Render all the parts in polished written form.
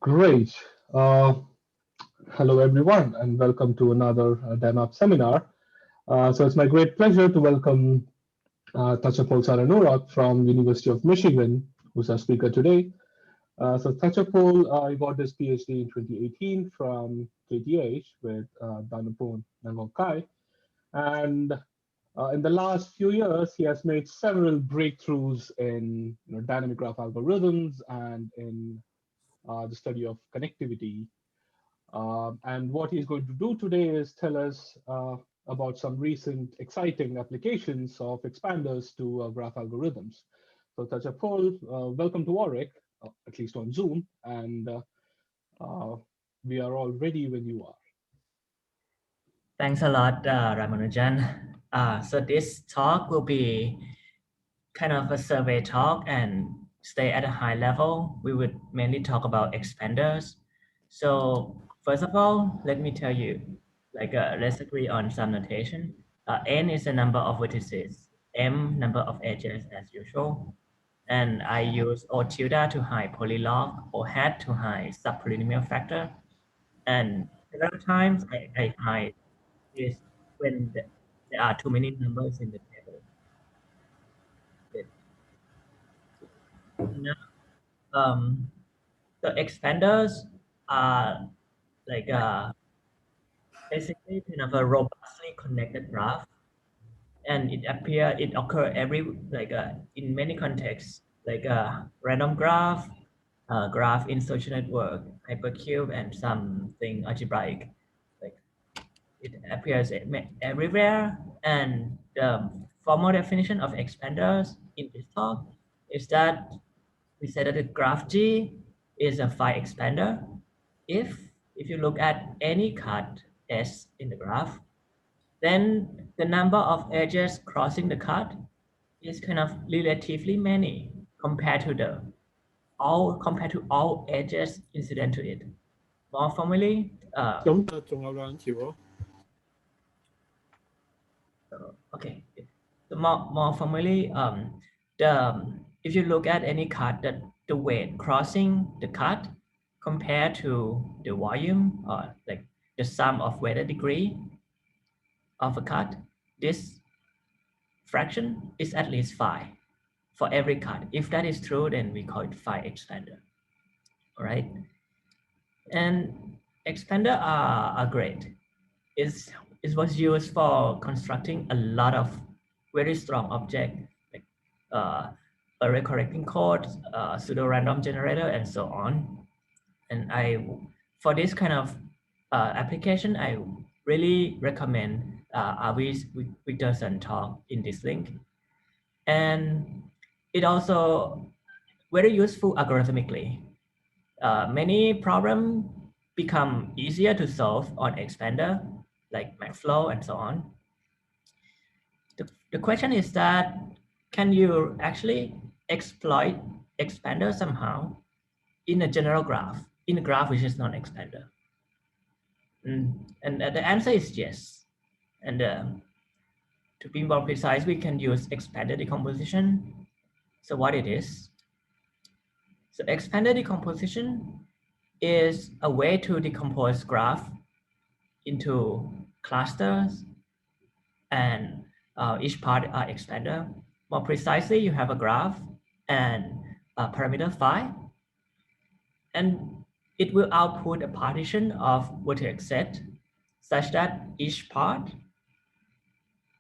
Great. Uh, Hello, everyone, and welcome to another DANOP seminar. So it's my great pleasure to welcome Thatchaphol Saranurak from University of Michigan, who's our speaker today. So Thatchaphol got his PhD in 2018 from KTH with Danapon Nangokai, and in the last few years, he has made several breakthroughs in dynamic graph algorithms and in the study of connectivity. And what he's going to do today is tell us about some recent exciting applications of expanders to graph algorithms. So Tachapol, welcome to Warwick, at least on Zoom, and we are all ready when you are. Thanks a lot, Ramanujan. So this talk will be kind of a survey talk and stay at a high level. We would mainly talk about expanders. So first of all, let me tell you, let's agree on some notation. N is the number of vertices, M number of edges as usual. And I use O tilde to hide polylog, O hat to hide subpolynomial factor. And several times I hide is when there are too many numbers in the table. Now, the expanders are like basically kind of a robustly connected graph, and it occur in many contexts, like a random graph, graph in social network, hypercube, and something algebraic. Like it appears everywhere, and the formal definition of expanders in this talk is that we said that the graph G is a phi expander if you look at any cut S in the graph, then the number of edges crossing the cut is kind of relatively many compared to all edges incident to it. More formally, okay. So more formally, if you look at any cut, the weight crossing the cut compared to the volume or like the sum of weighted degree of a cut, this fraction is at least phi for every cut. If that is true, then we call it phi expander. All right. And expander are great. It was used for constructing a lot of very strong objects like array correcting code, pseudo-random generator, and so on. And for this kind of application, I really recommend Avi's Wigderson talk in this link. And it also very useful algorithmically. Many problems become easier to solve on expander, like MaxFlow and so on. The question is that, can you actually exploit expander somehow in a general graph, in a graph which is not expander? And the answer is yes. And to be more precise, we can use expanded decomposition. So what it is? So expanded decomposition is a way to decompose graph into clusters, and each part are expander. More precisely, you have a graph and a parameter phi, and it will output a partition of vertex set such that each part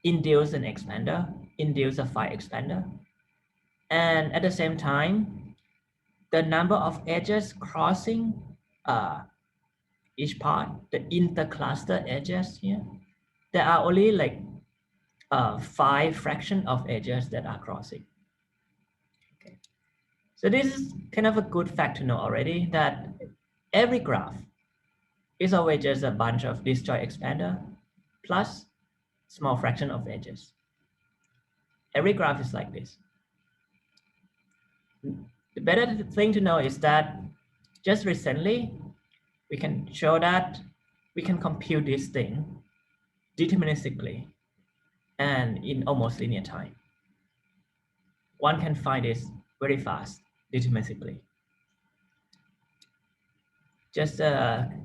induce an expander, induce a phi expander. And at the same time, the number of edges crossing each part, the intercluster edges here, there are only like 5 fraction of edges that are crossing. Okay. So this is kind of a good fact to know already, that every graph is always just a bunch of disjoint expander plus small fraction of edges. Every graph is like this. The better thing to know is that just recently, we can show that we can compute this thing deterministically and in almost linear time. One can find this very fast deterministically. Just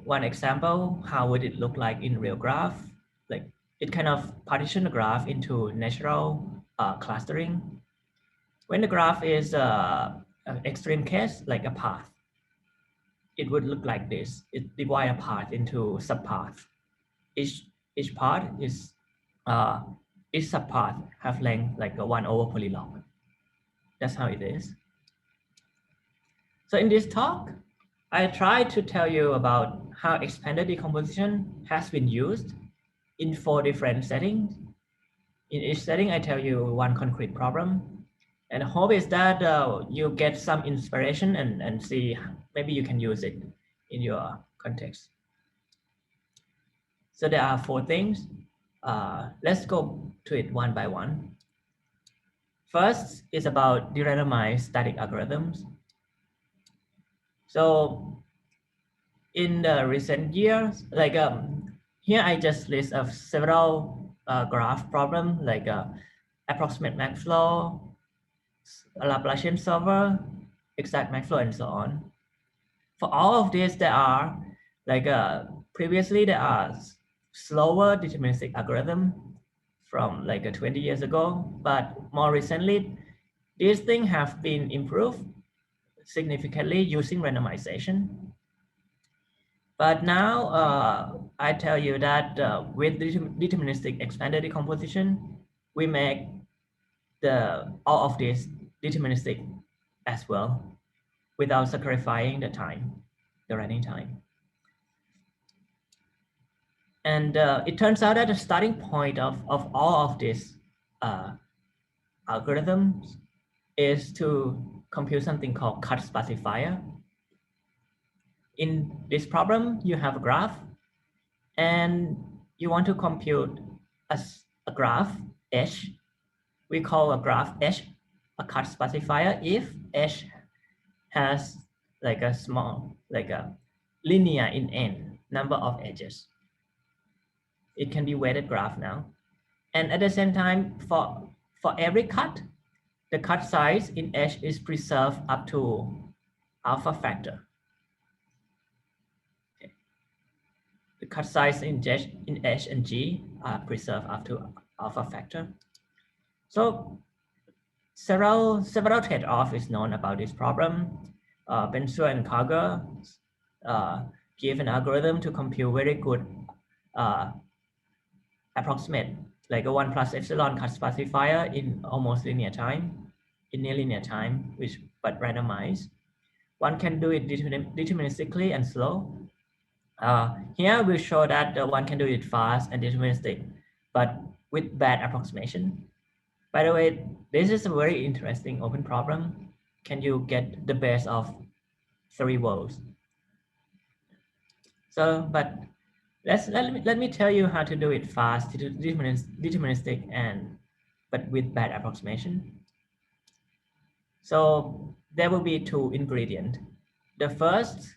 one example, how would it look like in real graph? Like it kind of partition the graph into natural clustering. When the graph is an extreme case, like a path, it would look like this. It divide a path into subpath. Each part is each subpath have length like a 1 over polylog. That's how it is. So in this talk, I try to tell you about how expanded decomposition has been used in 4 different settings. In each setting, I tell you one concrete problem. And the hope is that you get some inspiration and see maybe you can use it in your context. So there are 4 things. Let's go to it one by one. First is about derandomized static algorithms. So in the recent years, like here I just list of several graph problems like approximate max flow, a Laplacian solver, exact max flow, and so on. For all of this, there are like previously there are slower deterministic algorithm from like 20 years ago, but more recently, these things have been improved significantly using randomization. But now I tell you that with deterministic expanded decomposition, we make all of this deterministic as well without sacrificing the time, the running time. And it turns out that the starting point of all of these algorithms is to compute something called cut specifier. In this problem, you have a graph and you want to compute a graph H. We call a graph H a cut specifier if H has like a small, like a linear in n number of edges. It can be weighted graph now. And at the same time, for every cut, the cut size in H is preserved up to alpha factor. Okay. The cut size in H and G are preserved up to alpha factor. So several trade-offs is known about this problem. Bensua and Karger give an algorithm to compute very good approximate, like a 1 plus epsilon cut specifier in almost linear time, in near linear time, but randomized. One can do it deterministically and slow. Here we show that one can do it fast and deterministic, but with bad approximation. By the way, this is a very interesting open problem. Can you get the best of 3 worlds? So, but let me tell you how to do it fast, deterministic, but with bad approximation. So there will be 2 ingredients. The first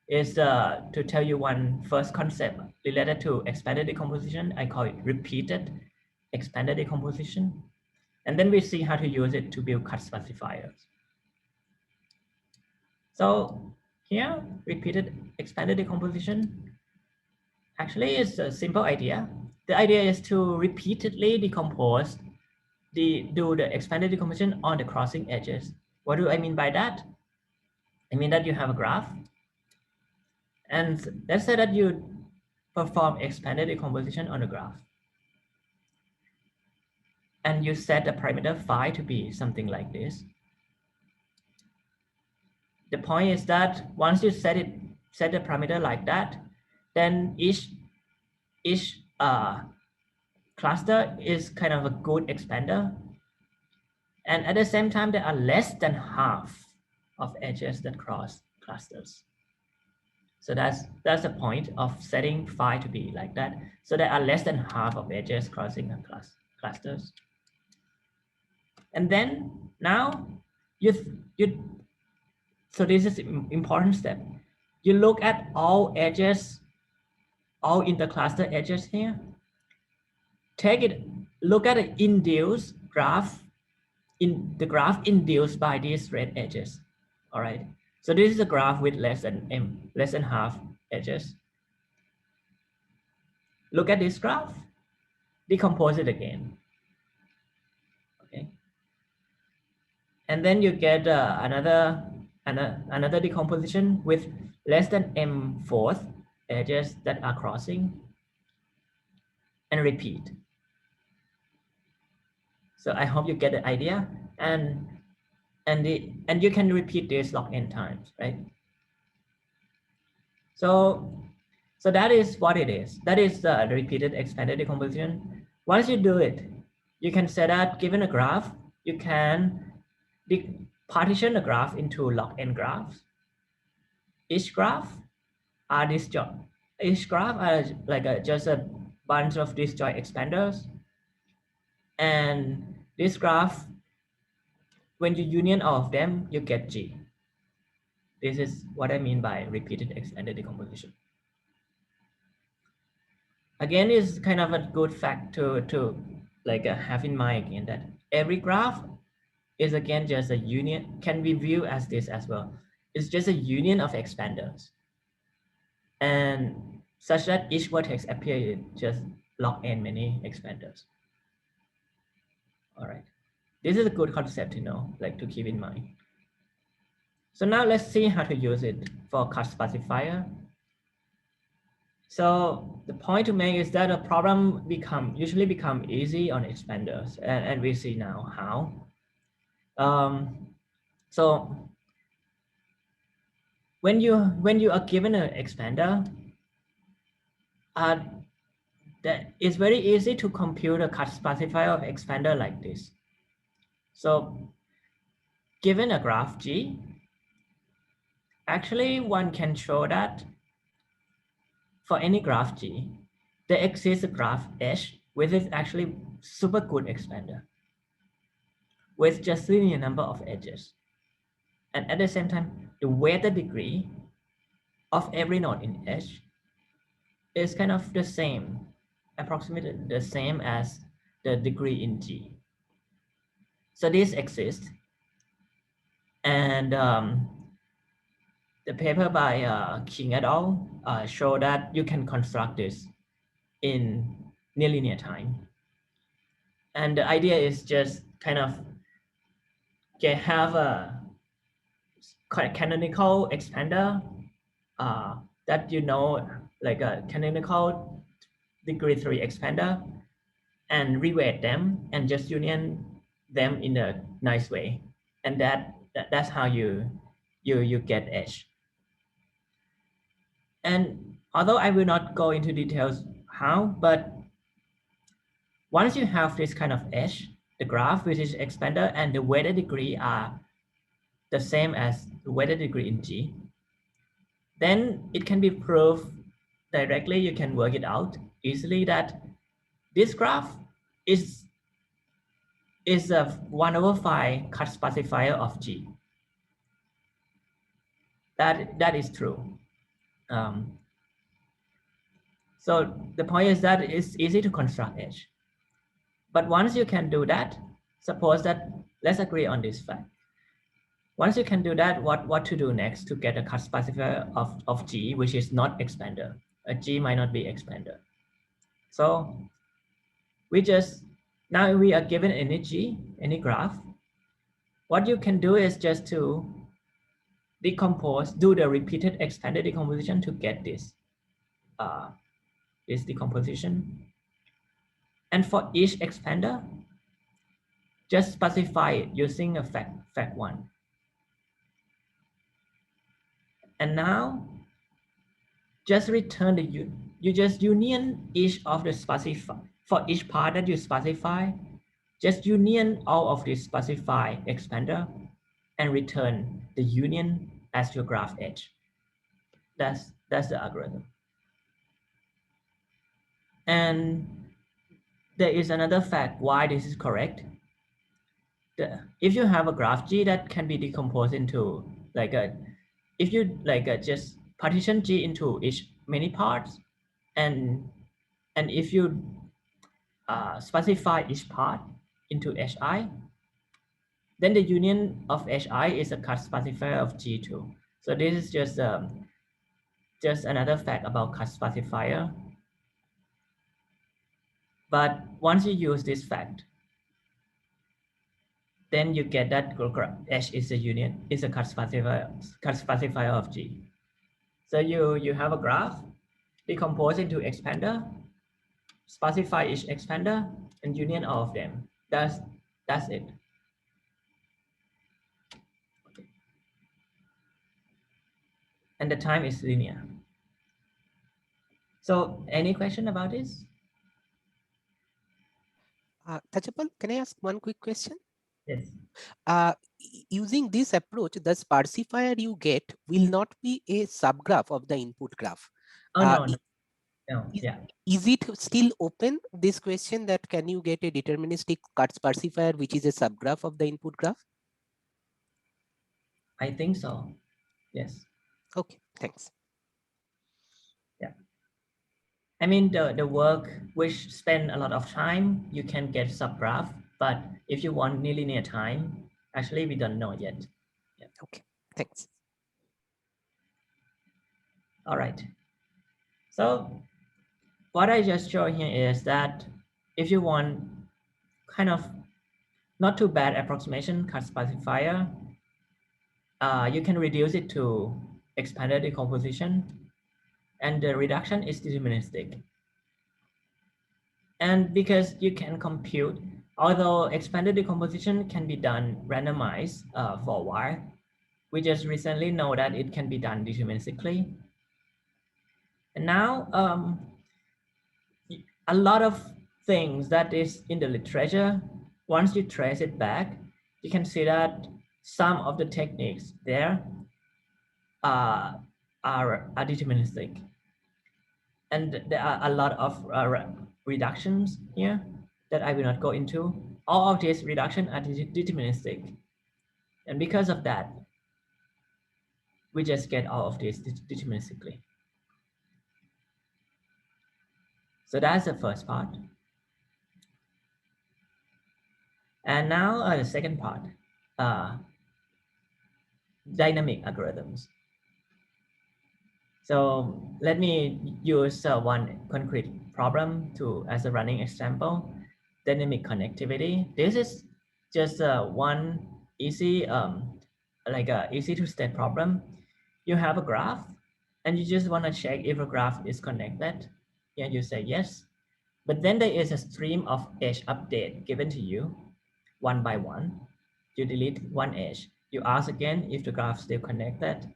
is to tell you one first concept related to expanded decomposition. I call it repeated expanded decomposition. And then we see how to use it to build cut specifiers. So here, repeated expanded decomposition actually is a simple idea. The idea is to repeatedly decompose do the expanded decomposition on the crossing edges. What do I mean by that? I mean that you have a graph, and let's say that you perform expanded decomposition on the graph, and you set the parameter phi to be something like this. The point is that once you set the parameter like that, then each cluster is kind of a good expander. And at the same time, there are less than half of edges that cross clusters. So that's the point of setting phi to be like that. So there are less than half of edges crossing clusters. And then now so this is an important step. You look at all edges, all intercluster edges here. Look at the induced graph, in the graph induced by these red edges. All right. So this is a graph with less than half edges. Look at this graph, decompose it again. Okay. And then you get another decomposition with less than m4 edges that are crossing, and repeat. So I hope you get the idea, and you can repeat this log n times, right? So that is what it is. That is the repeated expanded decomposition. Once you do it, you can say that given a graph, you can partition the graph into log n graphs. Each graph are disjoint. Each graph are like just a bunch of disjoint expanders. And this graph, when you union all of them, you get G. This is what I mean by repeated expanded decomposition. Again, is kind of a good fact to have in mind again, that every graph is again just a union, can be viewed as this as well. It's just a union of expanders, and such that each vertex appears in just log n many expanders. All right, this is a good concept to know, like to keep in mind. So now let's see how to use it for cut specifier. So the point to make is that a problem usually become easy on expanders, and we see now how. So when you are given an expander, that it's very easy to compute a cut specifier of expander like this. So given a graph G, actually one can show that for any graph G, there exists a graph H, which is actually super good expander with just linear number of edges. And at the same time, the weighted degree of every node in H is kind of the same, approximately the same as the degree in G. So this exists. And the paper by King et al. Show that you can construct this in near linear time. And the idea is just kind of have a canonical expander that like a canonical degree 3 expander, and reweight them and just union them in a nice way, and that's how you get H. And although I will not go into details how, but once you have this kind of H, the graph which is expander and the weighted degree are the same as the weighted degree in G, then it can be proved directly. You can work it out easily that this graph is a 1/5 cut specifier of G. That is true. So the point is that it's easy to construct H. But once you can do that, suppose that, let's agree on this fact. Once you can do that, what to do next to get a cut specifier of G, which is not expander? A G might not be expander. So now we are given any G, any graph. What you can do is just to do the repeated expanded decomposition to get this decomposition. And for each expander, just specify it using a fact 1. And now just return you just union each of the for each part that you specify, just union all of this specified expander and return the union as your graph H. That's the algorithm. And there is another fact why this is correct. If you have a graph G that can be decomposed into if you just partition G into each many parts, and if you specify each part into Hi, then the union of Hi is a cut specifier of G2. So this is just another fact about cut specifier. But once you use this fact, then you get that H is a union, is a cut specifier of G. So you have a graph, decompose into expander, specify each expander, and union all of them. That's it. And the time is linear. So any question about this? Thatchaphol, can I ask one quick question? Yes. Using this approach, the sparsifier you get will not be a subgraph of the input graph. Oh, no, yeah. Is it still open, this question, that can you get a deterministic cut sparsifier which is a subgraph of the input graph? I think so. Yes. Okay, thanks. Yeah. I mean, the work which spend a lot of time, you can get subgraph, but if you want nonlinear time, actually we don't know yet. Yeah. Okay, thanks. All right. So what I just showed here is that if you want kind of not too bad approximation cut specifier, you can reduce it to expanded decomposition, and the reduction is deterministic. And because you can compute, although expanded decomposition can be done randomized for a while, we just recently know that it can be done deterministically. And now a lot of things that is in the literature, once you trace it back, you can see that some of the techniques there are deterministic. And there are a lot of reductions here that I will not go into. All of these reductions are deterministic. And because of that, we just get all of this deterministically. So that's the first part. And now the second part, dynamic algorithms. So let me use one concrete problem as a running example, dynamic connectivity. This is just one easy, easy to state problem. You have a graph and you just want to check if a graph is connected. Yeah, you say yes. But then there is a stream of edge update given to you one by one. You delete one edge. You ask again if the graph is still connected,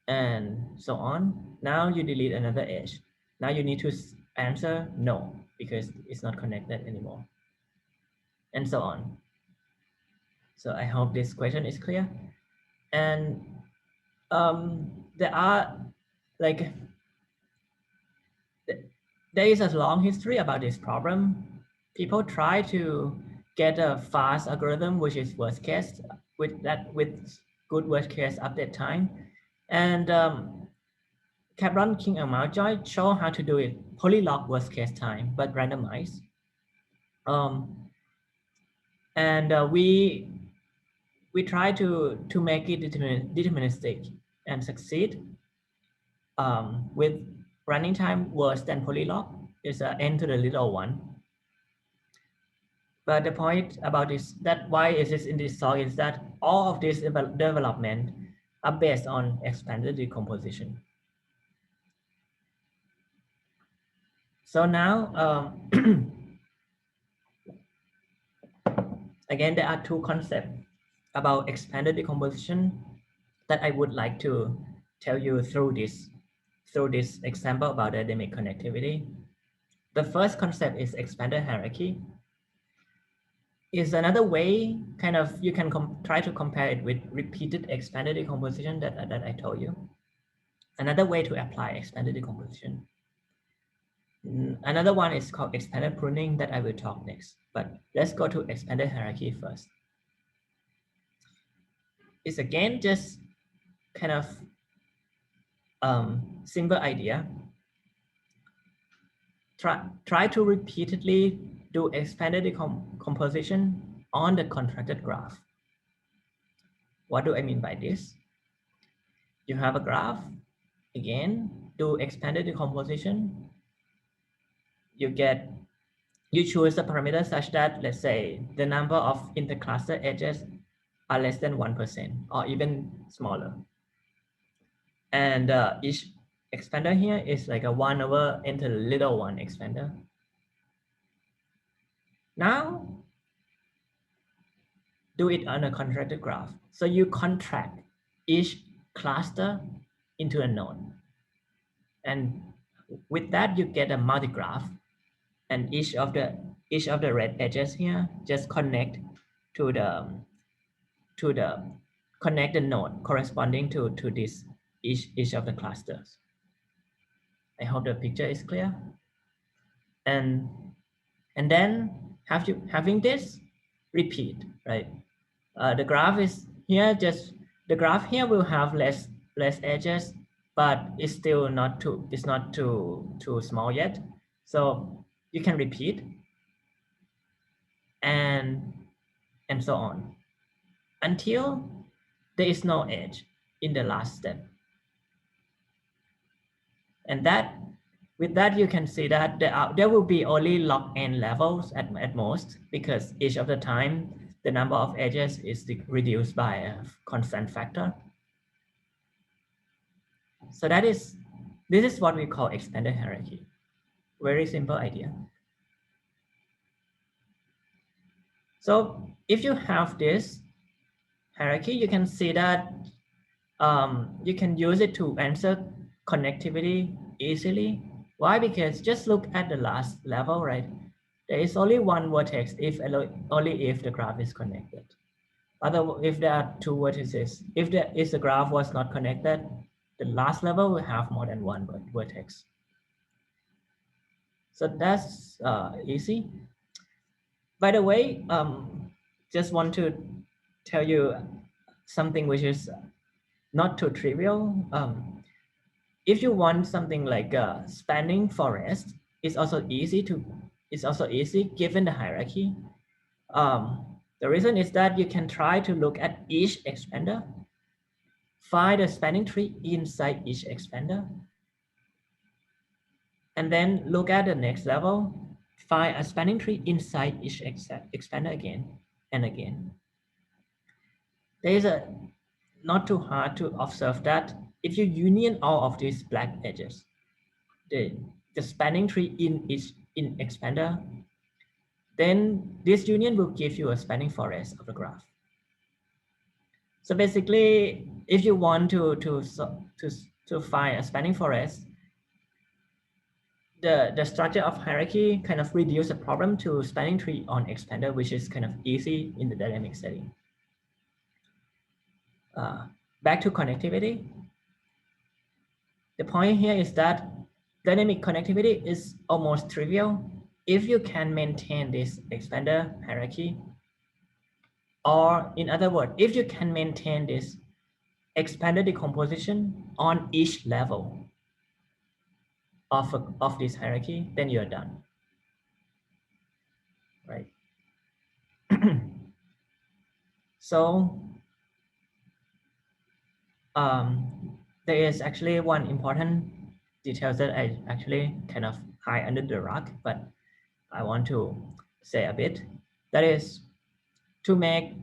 and so on. Now you delete another edge. Now you need to answer no, because it's not connected anymore, and so on. So I hope this question is clear. And there are like, there is a long history about this problem. People try to get a fast algorithm, which is worst case, with good worst case update time. And Cabron, King, and Mountjoy show how to do it polylog worst case time, but randomized. And we try to make it deterministic and succeed with running time worse than polylog. Is n to the little one. But the point about this, that why is this in this talk, is that all of this development are based on expanded decomposition. So now, again, there are two concepts about expanded decomposition that I would like to tell you through this example about dynamic connectivity. The first concept is expanded hierarchy. Is another way, kind of, you can try to compare it with repeated expanded decomposition that I told you. Another way to apply expanded decomposition. Another one is called expanded pruning that I will talk next, but let's go to expanded hierarchy first. It's again just kind of simple idea. Try to repeatedly do expanded decomposition on the contracted graph. What do I mean by this? you have a graph. Again, do expanded decomposition. You choose a parameter such that, let's say, the number of intercluster edges are less than 1% or even smaller. And each expander here is like a 1 over into little one expander. Now, do it on a contracted graph. So you contract each cluster into a node. And with that, you get a multi-graph. And each of the red edges here just connect to the connect the node corresponding to this each of the clusters. I hope the picture is clear. And then having this repeat, right? The graph is here. Just the graph here will have less edges, but it's still not too small yet. So you can repeat and so on until there is no edge in the last step. And with that, you can see that there will be only log n levels at most, because each of the time the number of edges is reduced by a constant factor. So this is what we call expanded hierarchy. Very simple idea. So if you have this hierarchy, you can see that you can use it to answer connectivity easily. Why? Because just look at the last level, right? There is only one vertex only if the graph is connected. If there are two vertices, if the graph was not connected, the last level will have more than one vertex. So that's easy. By the way, just want to tell you something which is not too trivial. If you want something like a spanning forest, it's also easy given the hierarchy. The reason is that you can try to look at each expander, find a spanning tree inside each expander, and then look at the next level, find a spanning tree inside each expander again and again. There is not too hard to observe that if you union all of these black edges, the spanning tree in expander, then this union will give you a spanning forest of the graph. So basically, if you want to find a spanning forest, the structure of hierarchy kind of reduce the problem to spanning tree on expander, which is kind of easy in the dynamic setting. Back to connectivity. The point here is that dynamic connectivity is almost trivial if you can maintain this expander hierarchy, or in other words, if you can maintain this expanded decomposition on each level of this hierarchy, then you're done, right? So there is actually one important detail that I actually kind of hide under the rug, but I want to say a bit. That is to make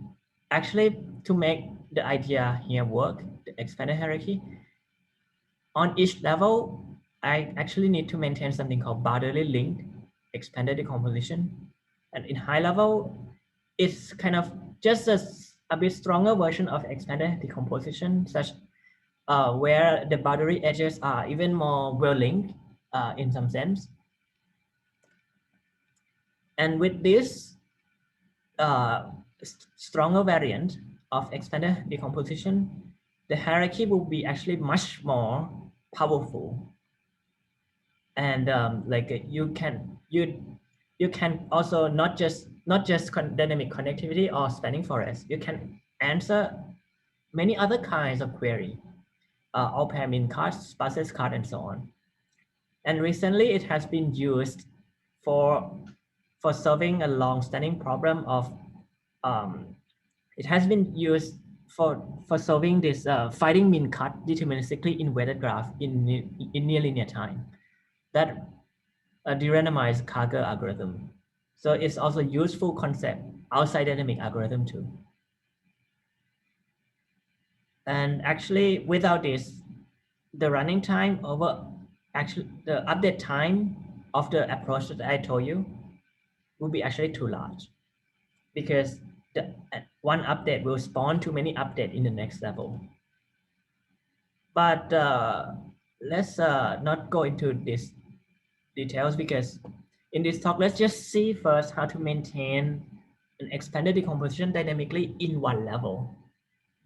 the idea here work, the expanded hierarchy. On each level, I actually need to maintain something called boundary linked expanded decomposition. And in high level, it's kind of just a bit stronger version of expanded decomposition, such where the boundary edges are even more well linked in some sense. And with this stronger variant of expanded decomposition, the hierarchy will be actually much more powerful. And you can also not just dynamic connectivity or spanning forest. You can answer many other kinds of query, all pair min cards, sparse card, and so on. And recently, it has been used for solving a long-standing problem of. It has been used for solving this finding mean cut deterministically in weighted graph in near linear time, that the randomized Kager algorithm. So it's also a useful concept outside dynamic algorithm too. And actually, without this, the running time over actually the update time of the approach that I told you will be actually too large, because the one update will spawn too many updates in the next level. But let's not go into these details, because in this talk, let's just see first how to maintain an expanded decomposition dynamically in one level,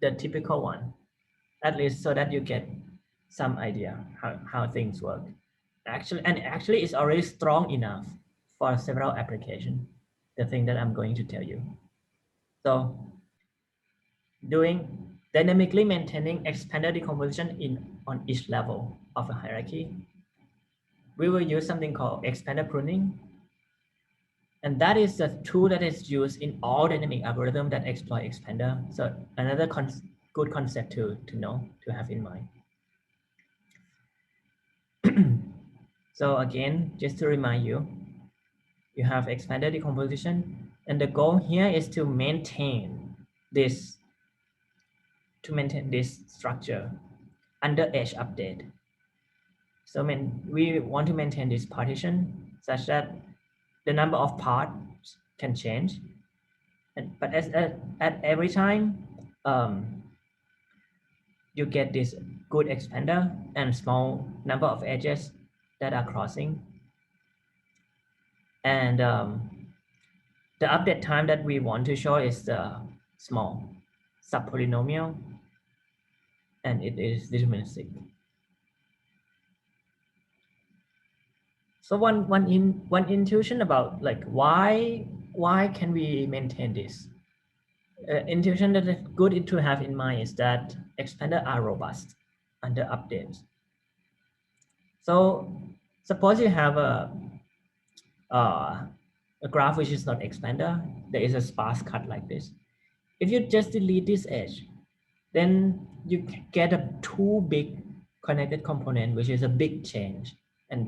the typical one, at least so that you get some idea how things work. Actually it's already strong enough for several applications, the thing that I'm going to tell you. So doing dynamically maintaining expanded decomposition on each level of a hierarchy, we will use something called expander pruning. And that is a tool that is used in all dynamic algorithms that exploit expander. So another good concept to know, to have in mind. So again, just to remind you, you have expanded decomposition, and the goal here is to maintain this structure under edge update. So we want to maintain this partition such that the number of parts can change, but at every time you get this good expander and small number of edges that are crossing. And the update time that we want to show is the small subpolynomial, and it is deterministic. So one intuition about like why can we maintain this? Intuition that is good to have in mind is that expander are robust under updates. So suppose you have a graph which is not expander, there is a sparse cut like this. If you just delete this edge, then you get a too big connected component, which is a big change, and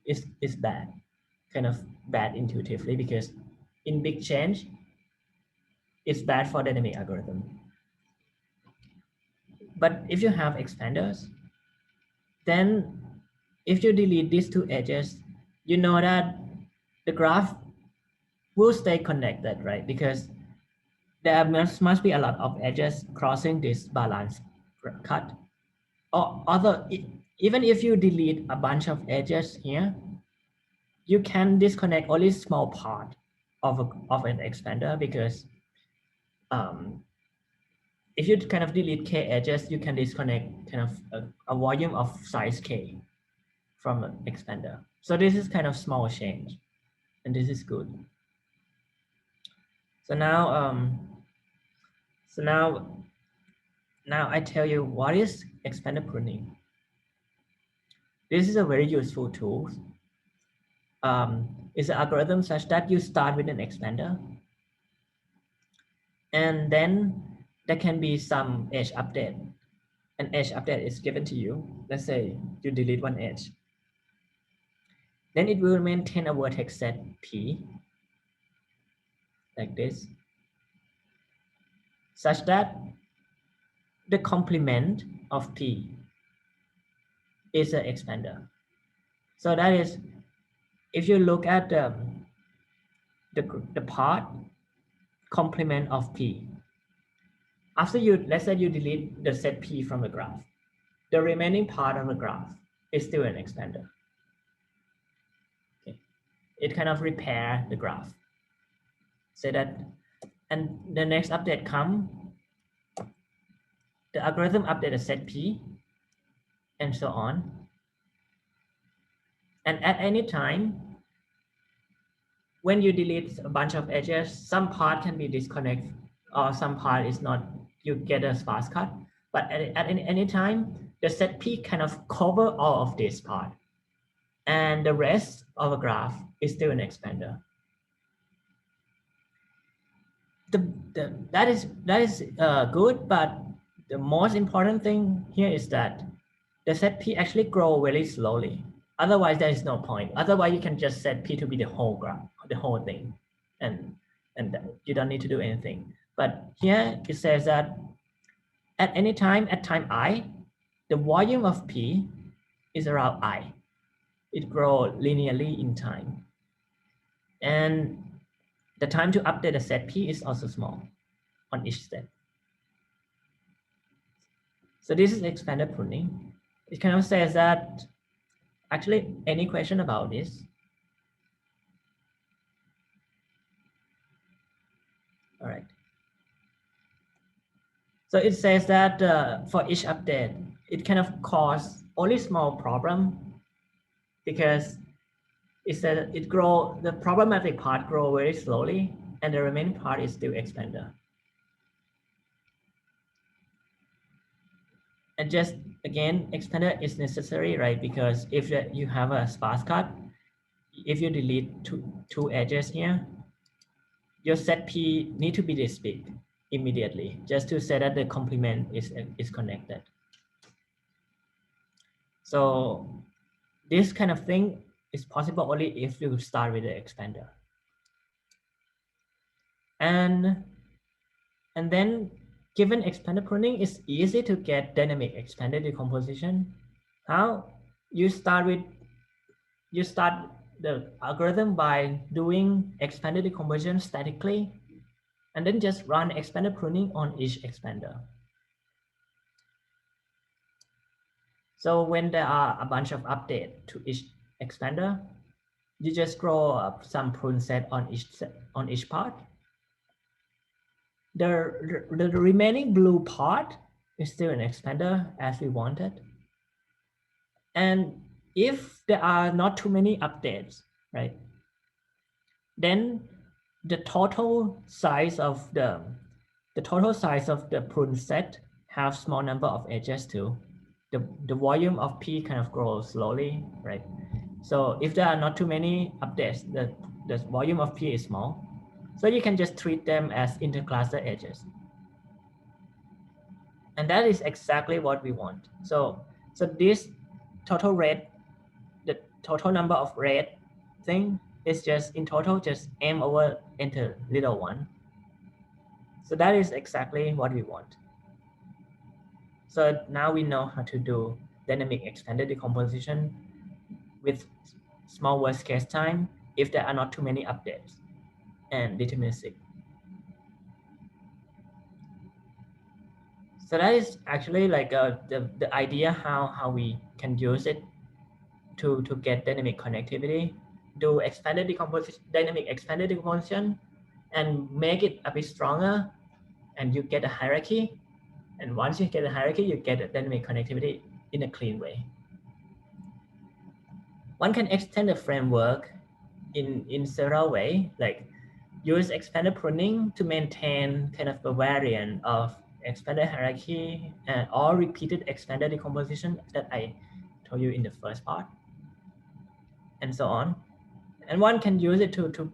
it's bad, kind of bad intuitively, because in big change, it's bad for dynamic algorithm. But if you have expanders, then if you delete these two edges, you know that the graph will stay connected, right? Because there must be a lot of edges crossing this balance cut. Or even if you delete a bunch of edges here, you can disconnect only small part of an expander, because if you kind of delete k edges, you can disconnect kind of a volume of size k from an expander. So this is kind of small change, and this is good. So now I tell you what is expander pruning. This is a very useful tool. It's an algorithm such that you start with an expander, and then there can be some edge update. An edge update is given to you. Let's say you delete one edge. Then it will maintain a vertex set P like this, such that the complement of P is an expander. So that is, if you look at the part complement of P, after let's say you delete the set P from the graph, the remaining part of the graph is still an expander. Okay. It kind of repair the graph. Say that, and the next update come, the algorithm update the set P, and so on. And at any time, when you delete a bunch of edges, some part can be disconnected, or some part is not, you get a sparse cut. But at any time, the set P kind of cover all of this part, and the rest of a graph is still an expander. that is good, but the most important thing here is that the set P actually grow very slowly. Otherwise, there is no point. Otherwise, you can just set P to be the whole graph, the whole thing, and you don't need to do anything. But here it says that at any time, at time I, the volume of P is around I. It grows linearly in time. And the time to update the set P is also small on each step. So this is expanded pruning. It kind of says that, actually, any question about this? All right. So it says that for each update, it kind of cause only small problem because it said the problematic part grow very slowly and the remaining part is still expander. And just again, expander is necessary, right? Because if you have a sparse cut, if you delete two edges here, your set P need to be this big immediately, just to say that the complement is connected. So this kind of thing is possible only if you start with the expander. And then given expander pruning, it's easy to get dynamic expanded decomposition. How? You start the algorithm by doing expanded decomposition statically, and then just run expander pruning on each expander. So when there are a bunch of updates to each expander, you just grow up some prune set on each part. The remaining blue part is still an expander as we wanted. And if there are not too many updates, right, then the total size of the prune set have small number of edges too. The volume of P kind of grows slowly, right? So if there are not too many updates, the volume of P is small. So you can just treat them as intercluster edges. And that is exactly what we want. So this total red, the total number of red thing is just in total just m over enter little one. So that is exactly what we want. So now we know how to do dynamic expanded decomposition with small worst case time if there are not too many updates and deterministic. So that is actually like the idea how we can use it to get dynamic connectivity, do expanded decomposition, dynamic expanded decomposition, and make it a bit stronger, and you get a hierarchy. And once you get a hierarchy, you get a dynamic connectivity in a clean way. One can extend the framework in several ways, like use expanded pruning to maintain kind of a variant of expanded hierarchy or repeated expanded decomposition that I told you in the first part, and so on. And one can use it to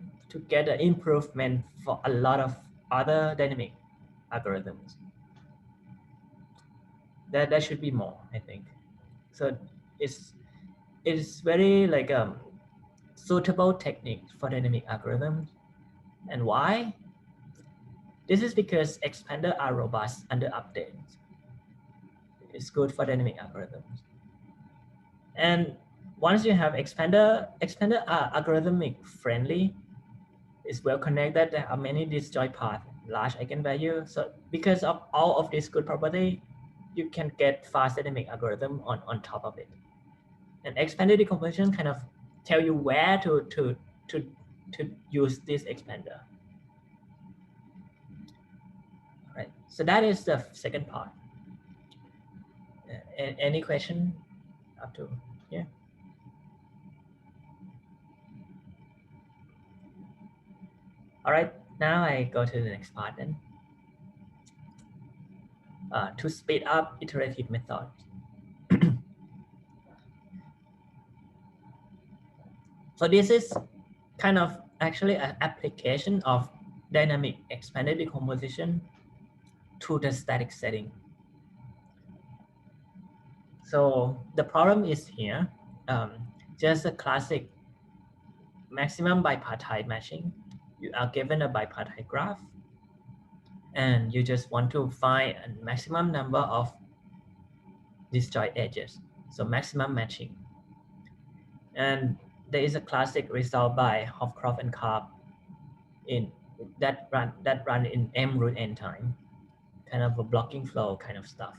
get an improvement for a lot of other dynamic algorithms. That should be more, I think. So it's very like suitable technique for dynamic algorithms. And why? This is because expander are robust under updates. It's good for dynamic algorithms. And once you have expander are algorithmic friendly. It's well connected. There are many disjoint paths, large eigenvalue. So because of all of these good property, you can get fast dynamic algorithm on top of it. And expanded decomposition kind of tell you where to use this expander. All right. So that is the second part. Any question up to here? All right. Now I go to the next part then. To speed up iterative methods. So this is kind of actually an application of dynamic expanded decomposition to the static setting. So the problem is here, just a classic maximum bipartite matching. You are given a bipartite graph and you just want to find a maximum number of disjoint edges, so maximum matching. And there is a classic result by Hofcroft and Karp in that run in m root n time, kind of a blocking flow kind of stuff.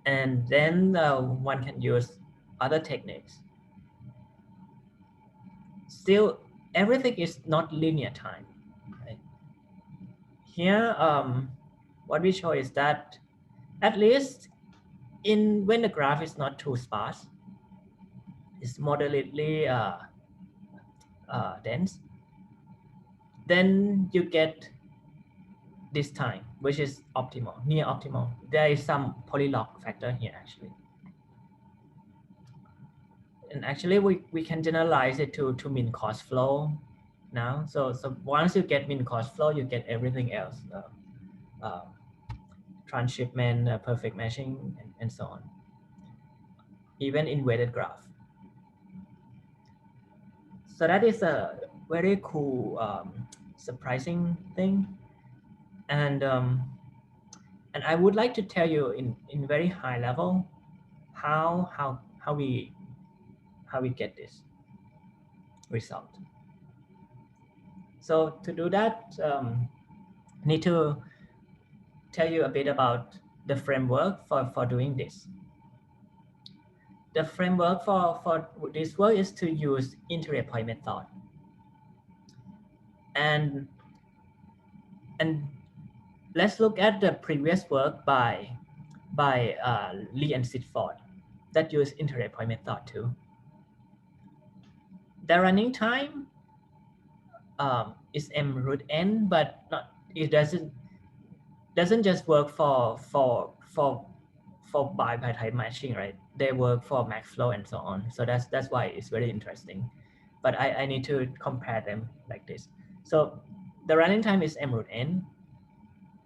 And then one can use other techniques. Still, everything is not linear time. Right? Here, what we show is that at least when the graph is not too sparse, it's moderately dense, then you get this time, which is optimal, near optimal. There is some polylog factor here actually. And actually we can generalize it to mean cost flow now. So once you get mean cost flow, you get everything else, transshipment, perfect matching, and so on, even in weighted graph. So that is a very cool, surprising thing. And I would like to tell you in very high level how we get this result. So to do that, I need to tell you a bit about the framework for doing this. The framework for this work is to use iterative point method. And let's look at the previous work by Lee and Sidford that use iterative point method too. The running time is m root n, but it doesn't just work for bipartite matching, right? They work for max flow and so on. So that's why it's very interesting. But I need to compare them like this. So the running time is m root n.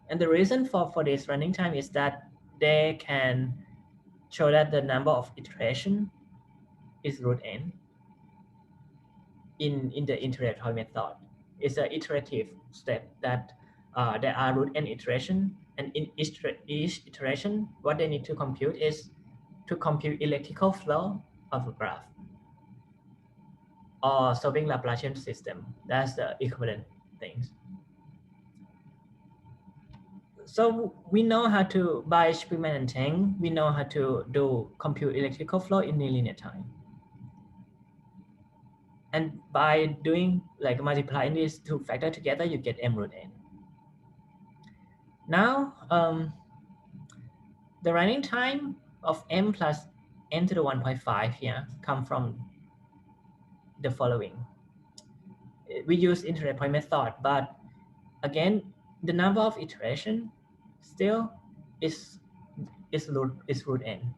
And the reason for this running time is that they can show that the number of iteration is root n in the iterative point method. It's an iterative step that there are root n iteration, and in each iteration, what they need to compute is to compute electrical flow of a graph or solving Laplacian system. That's the equivalent things. So we know how to, by Spielman and Teng, we know how to compute electrical flow in nonlinear time. And by doing like multiplying these two factors together, you get m root n. Now, the running time of m plus n to the 1.5 here come from the following. We use iterative point method, but again, the number of iteration still is root n.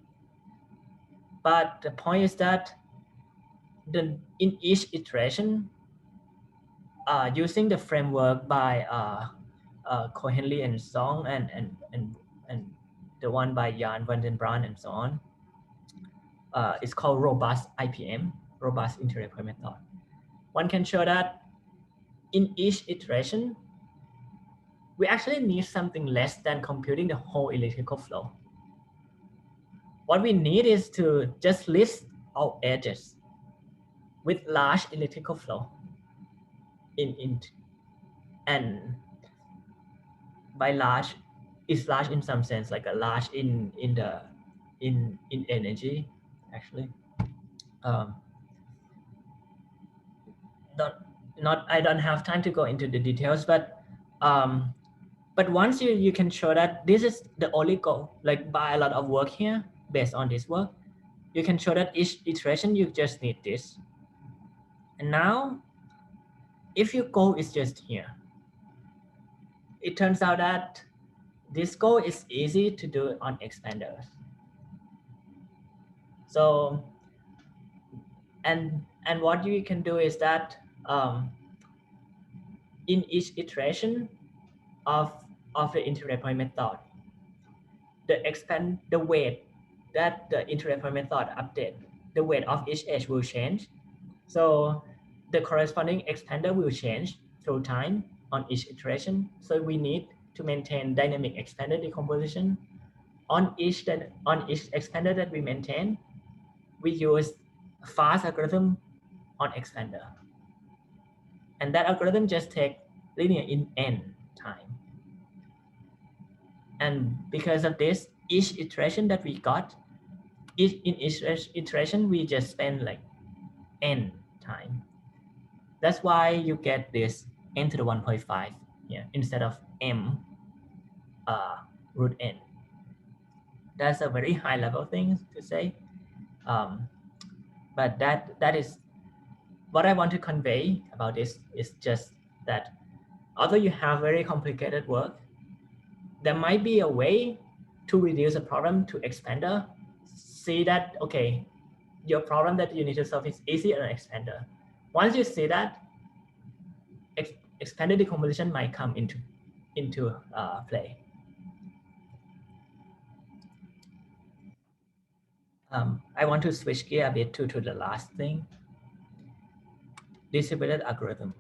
But the point is that in each iteration, using the framework by Cohen-Lee and Song and the one by Jan van den Brand and so on, it's called robust IPM, robust iterative point method. One can show that in each iteration, we actually need something less than computing the whole electrical flow. What we need is to just list our edges with large electrical flow and by large is large in some sense, like a large in energy actually. I don't have time to go into the details, but once you can show that this is the only goal, like by a lot of work here based on this work, you can show that each iteration you just need this. And now if your goal is just here, it turns out that this goal is easy to do on expanders. So and what you can do is that in each iteration of the iterative method, the weight that the iterative method update, the weight of each edge will change. So the corresponding expander will change through time on each iteration. So we need to maintain dynamic expander decomposition. On each expander that we maintain, we use a fast algorithm on expander. And that algorithm just takes linear in n time. And because of this, each iteration that we got, in each iteration, we just spend like n time. That's why you get this n to the 1.5 here instead of m root n. That's a very high level thing to say. But that is what I want to convey about this is just that although you have very complicated work, there might be a way to reduce a problem to expander. See that, okay, your problem that you need to solve is easy on expander. Once you see that, expander decomposition might come into play. I want to switch gear a bit to the last thing, distributed algorithm.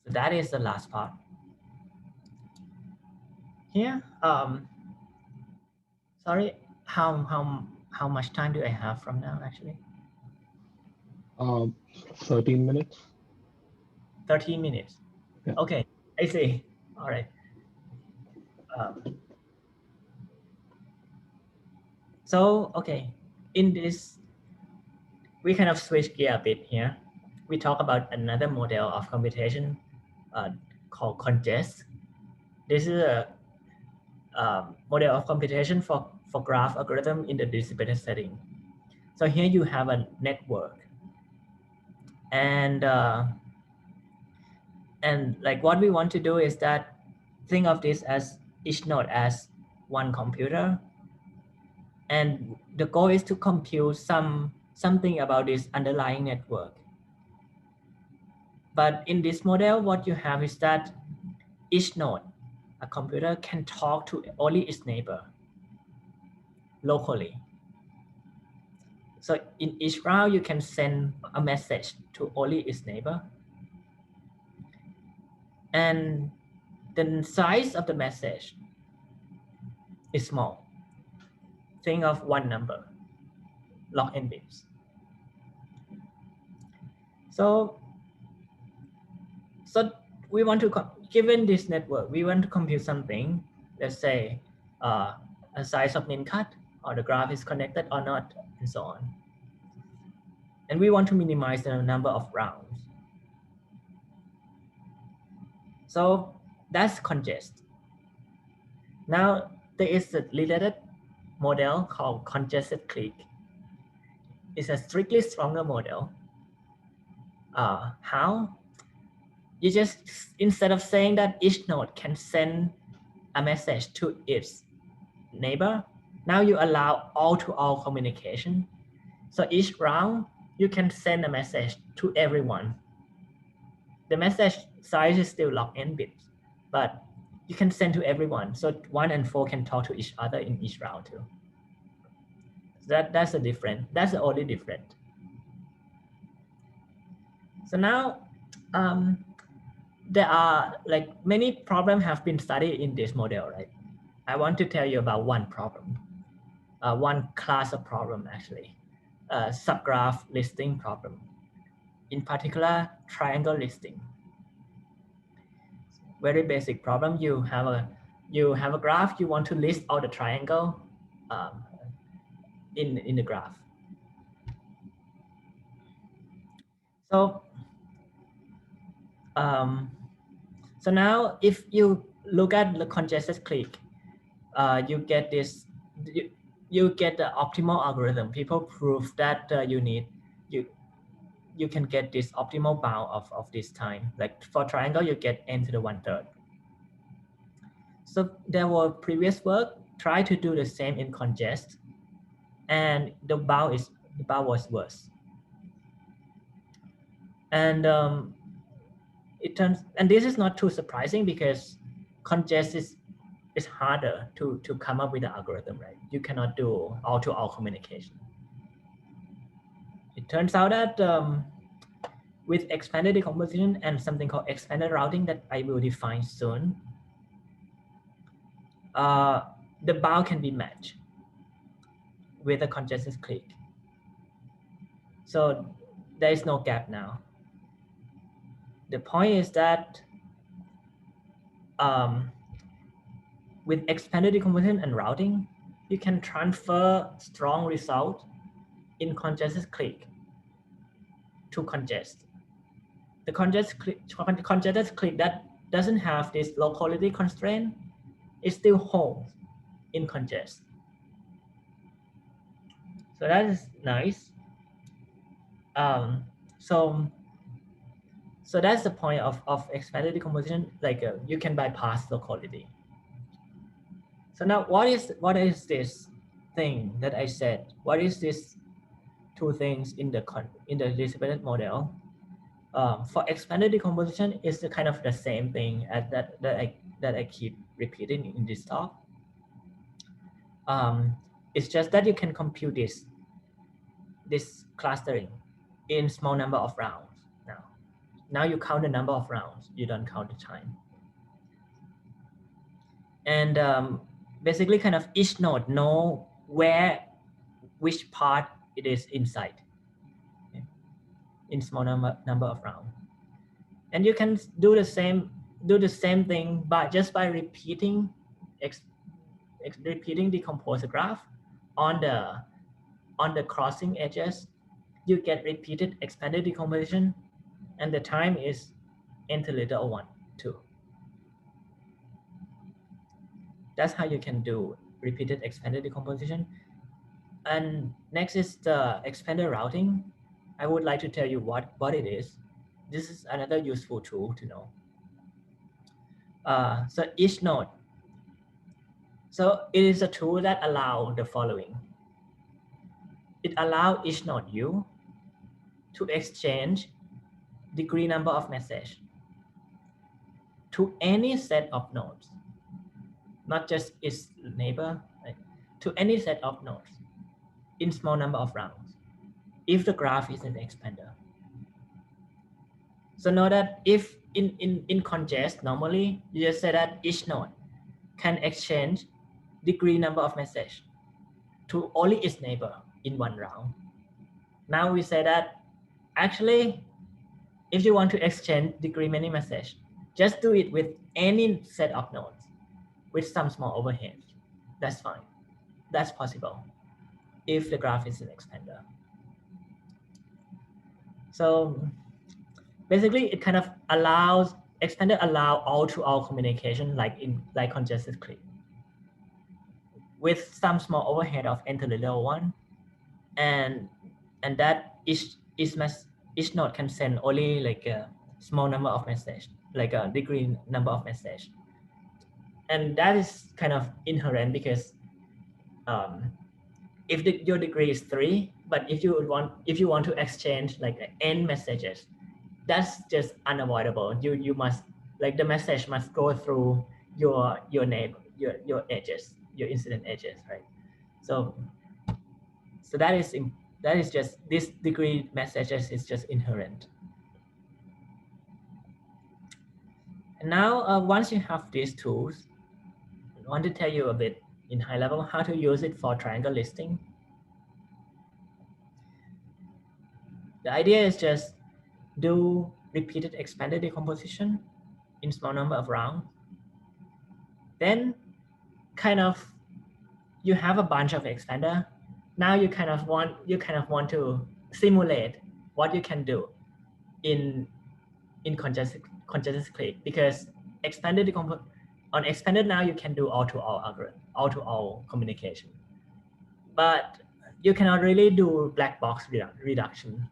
So that is the last part. Here, sorry, how much time do I have from now actually? 13 minutes. 13 minutes. Yeah. Okay, I see. All right. So, okay, in this, we kind of switch gear a bit here. We talk about another model of computation called CONGEST. This is a model of computation for graph algorithm in the distributed setting. So here you have a network, and like what we want to do is that think of this as each node as one computer, and the goal is to compute something about this underlying network. But in this model, what you have is that each node, a computer, can talk to only its neighbor locally. So in each round, you can send a message to only its neighbor. And the size of the message is small. Think of one number, log n bits. So we want to, given this network, we want to compute something, let's say a size of min cut, or the graph is connected or not, and so on. And we want to minimize the number of rounds. So that's CONGEST. Now there is a related model called congested clique. It's a strictly stronger model. How? You just, instead of saying that each node can send a message to its neighbor, now you allow all-to-all communication. So each round, you can send a message to everyone. The message size is still log n bits, but you can send to everyone. So 1 and 4 can talk to each other in each round too. So that's the difference. That's the only difference. So now, there are like many problems have been studied in this model, right? I want to tell you about one problem, one class of problem actually, subgraph listing problem. In particular, triangle listing. Very basic problem. You have a graph. You want to list all the triangle in the graph. So so now if you look at the congested clique, you get this. You get the optimal algorithm. People prove that you can get this optimal bound of this time. Like for triangle, you get n to the 1/3. So there were previous work try to do the same in CONGEST, and the bound was worse. And it turns, and this is not too surprising because congest is harder to come up with an algorithm, right? You cannot do all-to-all communication. It turns out that with expanded decomposition and something called expanded routing that I will define soon, the bound can be matched with a congested clique. So there is no gap now. The point is that with expanded decomposition and routing, you can transfer strong result in congested clique to congest. The congested clique that doesn't have this locality constraint, it still holds in congest. So that is nice. So that's the point of expanded decomposition. Like you can bypass locality. So now what is this thing that I said? What is this two things in the distributed model? For expanded decomposition, it's the kind of the same thing as that I keep repeating in this talk. It's just that you can compute this clustering in small number of rounds. Now you count the number of rounds, you don't count the time. And basically kind of each node know which part it is inside, okay, in small number of rounds. And you can do the same thing just by repeating decompose the graph on the crossing edges. You get repeated expanded decomposition, and the time is n to the little 1, 2. That's how you can do repeated expanded decomposition. And next is the expanded routing. I would like to tell you what it is. This is another useful tool to know. So each node. So it is a tool that allows the following. It allows each node U to exchange degree number of message to any set of nodes, not just its neighbor, right? To any set of nodes in small number of rounds, if the graph is an expander. So know that if in congest, normally you just say that each node can exchange degree number of message to only its neighbor in one round. Now we say that actually, if you want to exchange degree many message, just do it with any set of nodes with some small overhead. That's fine. That's possible if the graph is an expander. So basically it kind of allows, expander allow all-to-all communication like congested clique with some small overhead of n to the little 1, and that each node can send only like a small number of message, like a degree number of message. And that is kind of inherent because if your degree is 3, but if you want to exchange like n messages, that's just unavoidable. You must, like, the message must go through your neighbor, your edges, your incident edges, right? So that is just, this degree messages is just inherent. And now once you have these tools, I want to tell you a bit in high level how to use it for triangle listing. The idea is just do repeated expanded decomposition in small number of rounds. Then kind of you have a bunch of expander. Now you kind of want to simulate what you can do in congested clique, because on expanded now you can do all-to-all algorithm, all-to-all communication, but you cannot really do black box reduction.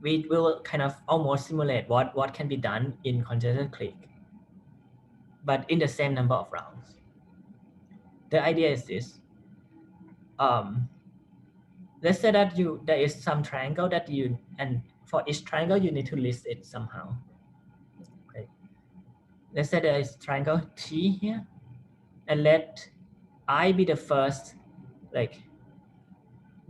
We will kind of almost simulate what can be done in congested clique, but in the same number of rounds. The idea is this. Let's say that there is some triangle that and for each triangle, you need to list it somehow. Okay. Let's say there is triangle T here, and let I be the first, like,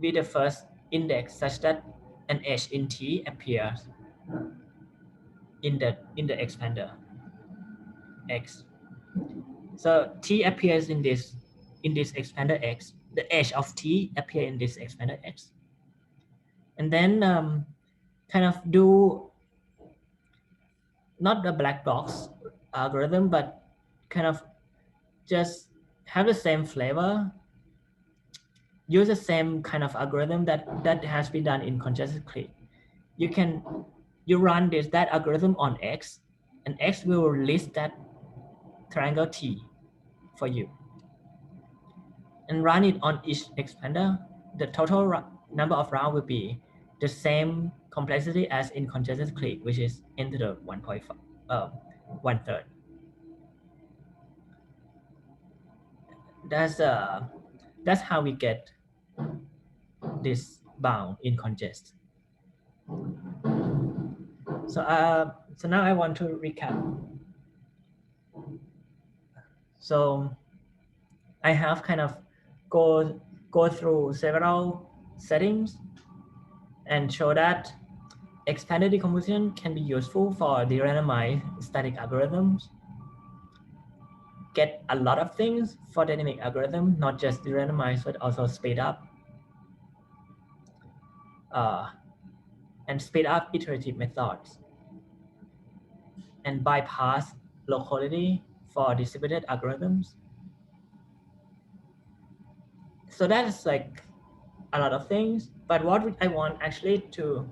be the first index such that an edge in T appears in the expander X. So T appears in this expander X. The edge of T appear in this expander X. And then kind of do not the black box algorithm, but kind of just have the same flavor, use the same kind of algorithm that has been done in congested clique. You run that algorithm on X, and X will list that triangle T for you, and run it on each expander. The total number of rounds will be the same complexity as in congested clique, which is n to the 1.5, 1/3. That's how we get this bound in congest. So now I want to recap. So I have kind of go through several settings and show that expanded decomposition can be useful for the randomized static algorithms. Get a lot of things for dynamic algorithm, not just the randomized, but also speed up and speed up iterative methods, and bypass locality for distributed algorithms. So that's like a lot of things, but what I want actually to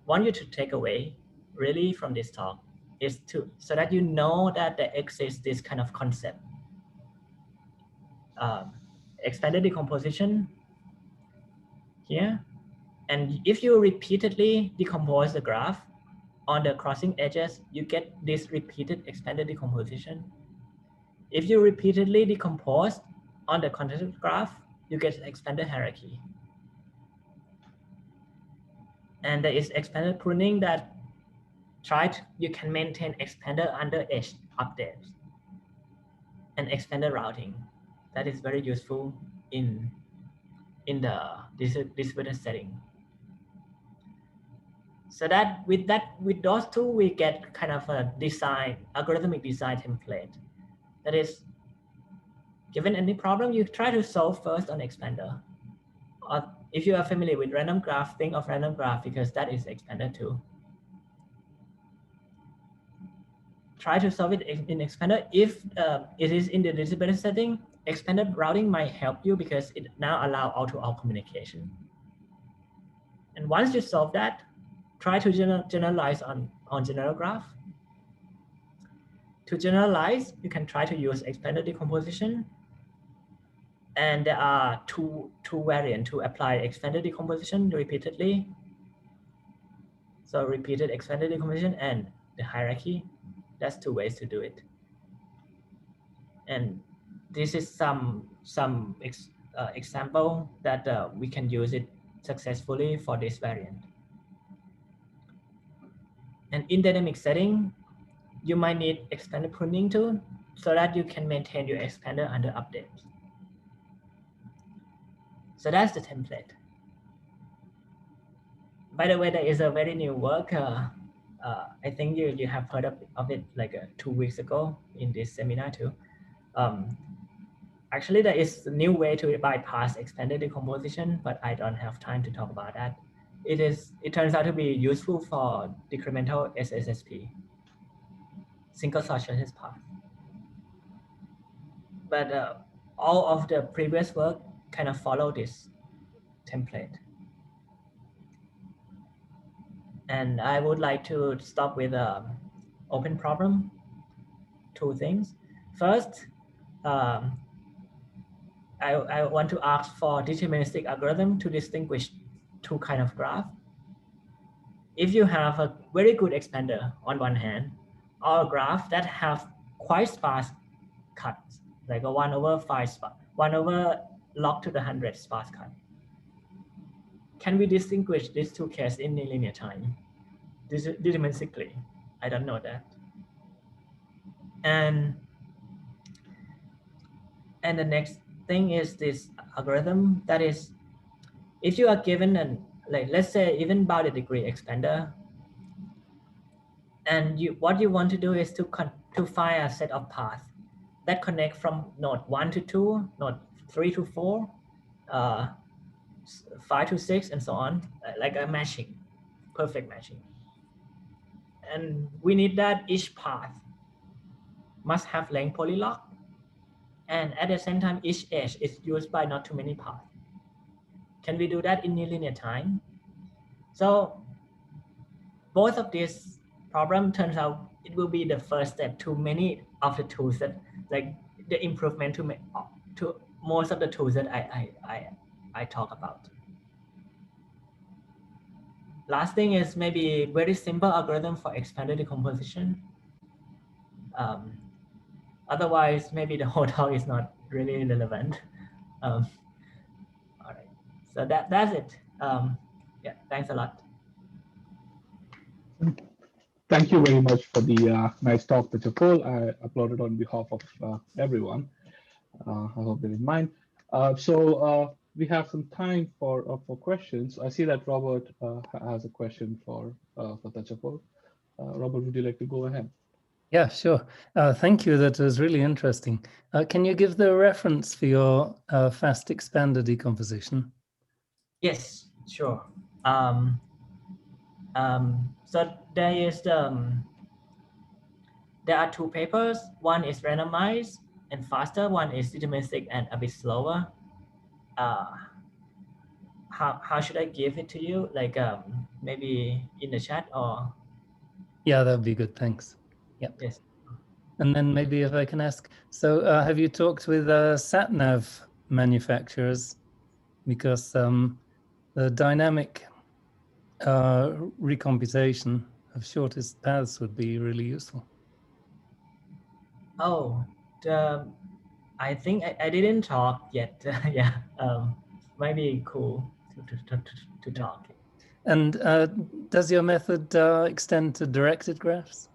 want you to take away really from this talk is so that you know that there exists this kind of concept, expanded decomposition here. And if you repeatedly decompose the graph on the crossing edges, you get this repeated expanded decomposition. If you repeatedly decompose on the congested graph, you get expanded hierarchy. And there is expanded pruning that you can maintain expander under edge updates, and expanded routing that is very useful in the distributed setting. So that with those two, we get kind of a algorithmic design template. That is, given any problem, you try to solve first on expander. Or if you are familiar with random graph, think of random graph because that is expander too. Try to solve it in expander. If it is in the distributed setting, expanded routing might help you because it now allows all-to-all communication. And once you solve that, try to generalize on general graph. To generalize, you can try to use expanded decomposition. And there are two variants to apply expanded decomposition repeatedly. So repeated expanded decomposition and the hierarchy. That's two ways to do it. And this is some example that we can use it successfully for this variant. And in dynamic setting, you might need expanded pruning too, so that you can maintain your expander under updates. So that's the template. By the way, there is a very new work. I think you have heard of it like 2 weeks ago in this seminar too. Actually, there is a new way to bypass expanded decomposition, but I don't have time to talk about that. It turns out to be useful for decremental SSSP, single source shortest path. But all of the previous work kind of follow this template. And I would like to start with open problem, 2 things. First, I want to ask for deterministic algorithm to distinguish 2 kind of graph. If you have a very good expander on one hand, or a graph that have quite sparse cuts, like a 1/5 1/log to the 100 sparse cut, can we distinguish these two cases in nonlinear time? Deterministically, I don't know that. And the next thing is this algorithm, that is, if you are given an, like, let's say even bounded degree expander, and what you want to do is to find a set of paths that connect from node 1 to 2, node 3 to 4, 5 to 6, and so on, like a matching, perfect matching. And we need that each path must have length polylog, and at the same time each edge is used by not too many paths. Can we do that in nonlinear time? So both of these problem turns out it will be the first step to many of the tools that, like, the improvement to most of the tools that I talk about. Last thing is maybe very simple algorithm for expanded decomposition. Otherwise, maybe the whole talk is not really relevant. All right, so that's it. Yeah, thanks a lot. Thank you very much for the nice talk, Thatchaphol. I applaud it on behalf of everyone. I hope they didn't mind. So we have some time for questions. I see that Robert has a question for Thatchaphol. Robert, would you like to go ahead? Yeah, sure. Thank you. That was really interesting. Can you give the reference for your fast expander decomposition? Yes, sure. So there are two papers. One is randomized and faster. One is deterministic and a bit slower. How should I give it to you? Like maybe in the chat or? Yeah, that would be good. Thanks. Yeah. Yes. And then maybe if I can ask, so have you talked with sat-nav manufacturers? Because the dynamic recomputation of shortest paths would be really useful. Oh, I think I didn't talk yet. Yeah, might be cool to talk. And does your method extend to directed graphs?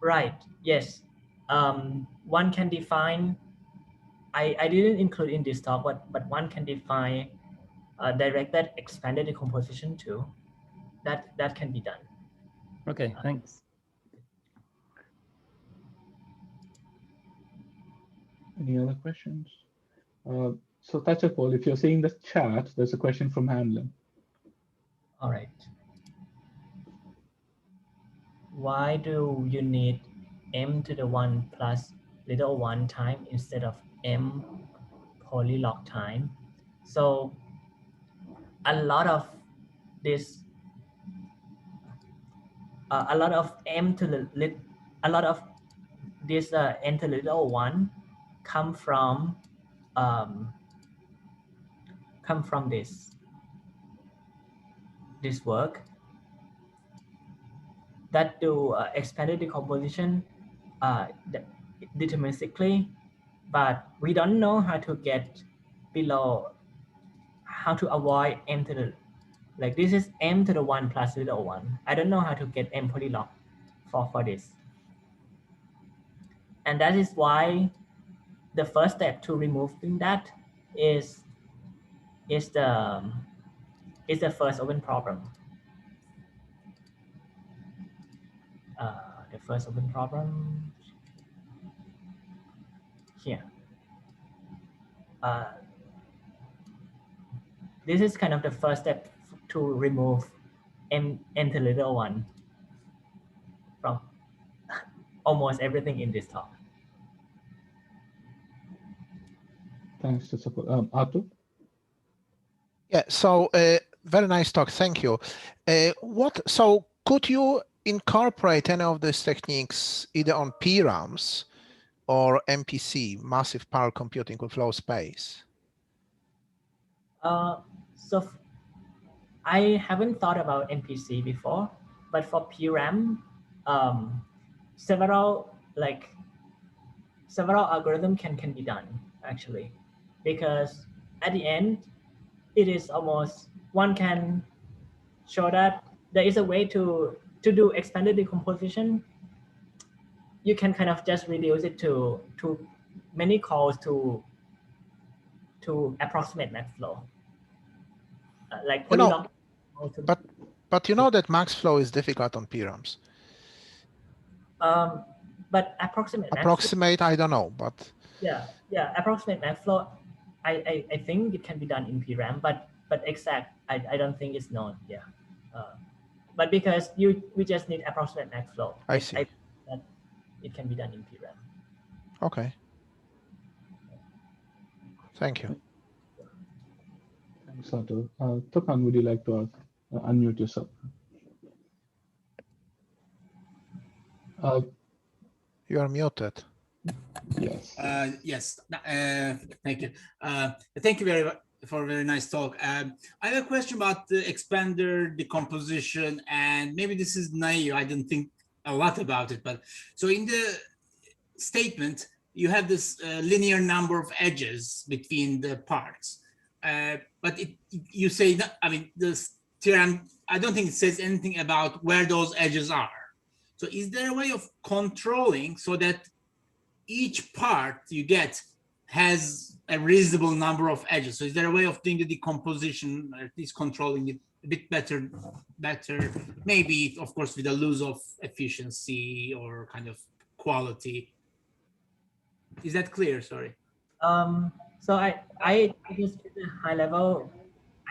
Right, yes. One can define, I didn't include in this talk, but one can define directed expanded decomposition too. That can be done. Okay, thanks. Any other questions? So Thatchaphol, if you're seeing the chat, there's a question from Hanlon. All right. Why do you need m to the 1 plus little 1 time instead of m polylog time? So a lot of this, a lot of m to the a lot of this n to the little 1 come from this work that do expanded decomposition deterministically, but we don't know how to get below, how to avoid m to the, like this is m to the 1 plus little 1. I don't know how to get m polylog for this. And that is why the first step to removing that is the first open problem. The first open problem here. This is kind of the first step to remove m to little 1 from almost everything in this talk. Thanks, Thatchaphol. Arthur? Yeah, so very nice talk. Thank you. So could you incorporate any of these techniques either on PRAMs or MPC, massive parallel computing with low space? So I haven't thought about MPC before, but for PRAM, several algorithms can be done actually, because at the end it is almost one can show that there is a way to do expanded decomposition. You can kind of just reduce it to many calls to approximate max flow, like polynomial. But you know that max flow is difficult on PRAMs. But approximate I don't know, but yeah, approximate max flow, I think it can be done in PRAM, but exact, I don't think it's known. Yeah, but because we just need approximate max flow. I see. That it can be done in PRAM. Okay. Thank you. Thanks, Atul. Tokan, would you like to unmute yourself? You are muted. Yes. Yes. Thank you. Thank you very much for a very nice talk. I have a question about the expander decomposition, and maybe this is naive. I didn't think a lot about it, but so in the statement, you have this linear number of edges between the parts, but you say that, I mean, this theorem, I don't think it says anything about where those edges are. So is there a way of controlling so that each part you get has a reasonable number of edges? So is there a way of doing the decomposition, or at least controlling it a bit better, maybe, of course, with a loss of efficiency or kind of quality? Is that clear? Sorry. So I just get a high level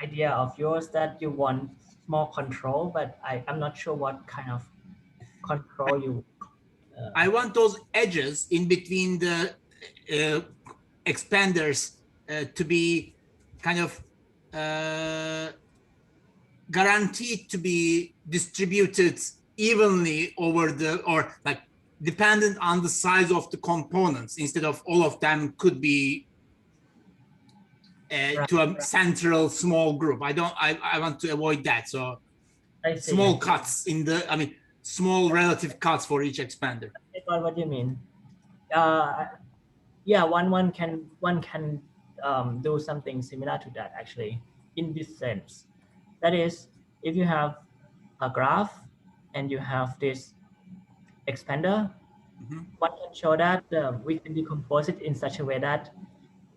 idea of yours that you want small control, but I'm not sure what kind of control you. I want those edges in between the expanders to be kind of guaranteed to be distributed evenly over or like dependent on the size of the components, instead of all of them could be to a central small group. I want to avoid that. So small cuts in the, I mean, small relative cuts for each expander. I got what you mean. Yeah, one can do something similar to that actually, in this sense. That is, if you have a graph and you have this expander, one can show that we can decompose it in such a way that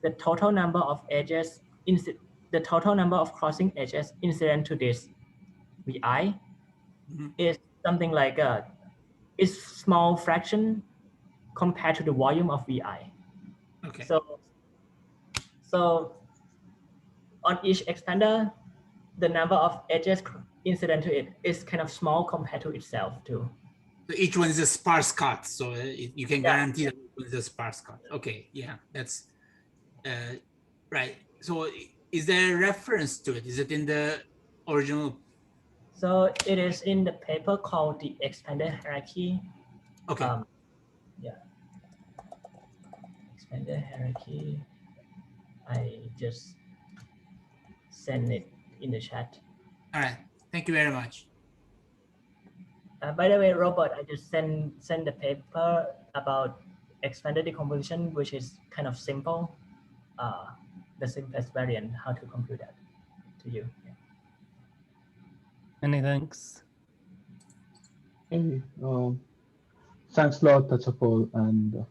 the total number of edges, the total number of crossing edges incident to this vi is something like is small fraction compared to the volume of vi. Okay. So on each expander, the number of edges incident to it is kind of small compared to itself too. So each one is a sparse cut, so you can guarantee that it's a sparse cut. Okay, yeah, that's right. So is there a reference to it? Is it in the original? So it is in the paper called the expander hierarchy. Okay. Yeah. Expander hierarchy. I just send it in the chat. All right. Thank you very much. By the way, Robert, I just send the paper about expanded decomposition, which is kind of simple, the simplest variant, how to compute that to you. Yeah. Many thanks. Hey, thanks a lot, Thatchaphol, and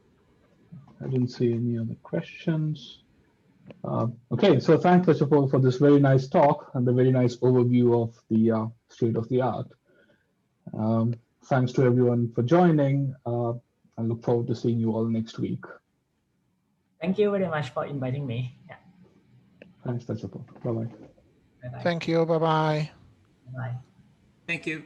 I didn't see any other questions. Okay, so thanks, Thatchaphol, for this very nice talk and the very nice overview of the state of the art. Thanks to everyone for joining. I look forward to seeing you all next week. Thank you very much for inviting me. Yeah. Thanks, Thatchaphol. Bye-bye. Bye-bye. Thank you. Bye-bye. Bye. Thank you.